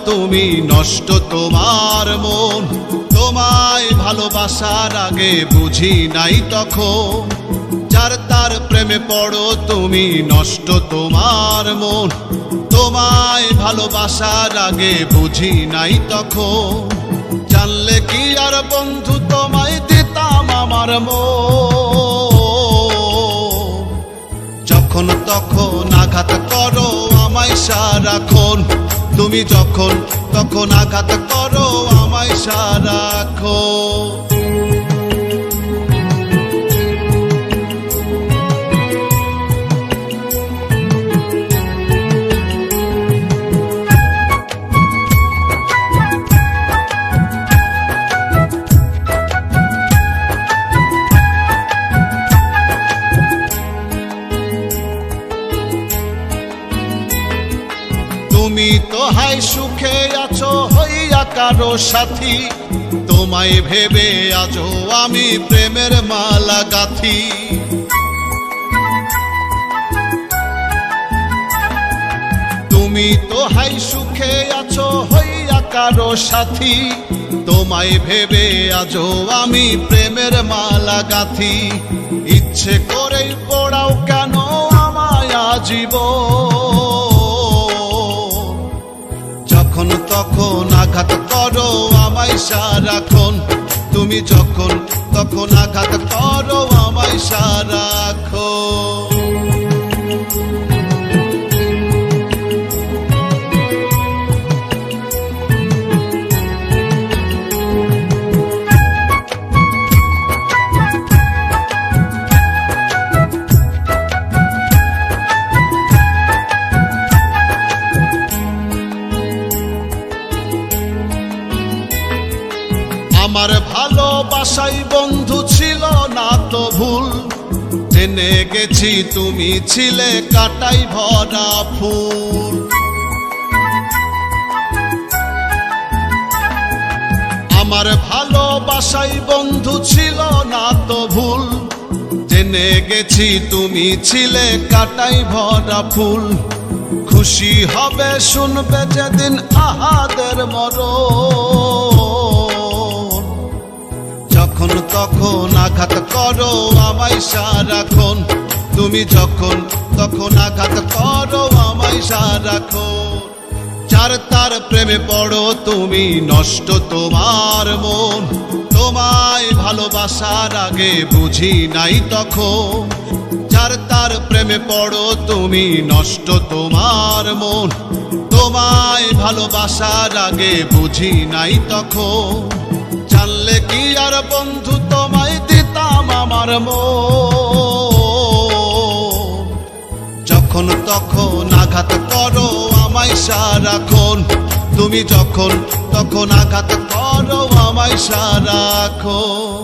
তুমি নষ্ট তোমার মন। তোমায় ভালোবাসার আগে বুঝি নাই তখন, যার তার প্রেমে পড়ো তুমি নষ্ট তোমার মন। তোমায় ভালোবাসার আগে বুঝি নাই তখন, জানলে কি আর বন্ধু তোমায় দিতাম আমার মন। যখন তখন আঘাত করো আমায় সারাক্ষণ, তুমি যখন তখন আঘাত করো আমায় সারাক্ষণ। তুমি তো হাই সুখে আছো হইয়া কারো সাথী, তোমায় ভেবে আজও আমি প্রেমের মালা গাঁথি। তুমি তো হাই সুখে আছো হইয়া কারো সাথী, তোমায় ভেবে আজও আমি প্রেমের মালা গাঁথি। ইচ্ছে করেই পড়াও কেন আমায় আজীবন, যখন তখন আঘাত করো আমায় সারাক্ষণ, তুমি যখন তখন আঘাত করো আমায় সারাক্ষণ। আমার ভালোবাসাই বন্ধু ছিল না তো ভুল, জেনে গেছি তুমি ছিলে কাটাই ভরা ফুল। আমার ভালোবাসাই বন্ধু ছিল না তো ভুল, জেনে গেছি তুমি ছিলে কাটাই ভরা ফুল। খুশি হবে শুনবে যেদিন আহাদের মরণ, যখন তখন আঘাত করো আমায় সারাক্ষণ, তুমি যখন তখন আঘাত করো আমায় সারাক্ষণ। যার তার প্রেমে পড়ো তুমি নষ্ট তোমার মন, তোমায় ভালোবাসার আগে বুঝি নাই তখন, যার তার প্রেমে পড়ো তুমি নষ্ট তোমার মন। তোমায় ভালোবাসার আগে বুঝি নাই তখন, জানলে কি আর বন্ধু তোমায় দিতাম আমার মন। যখন তখন আঘাত করো আমায় সারাক্ষণ, তুমি যখন তখন আঘাত করো আমায় সারাক্ষণ।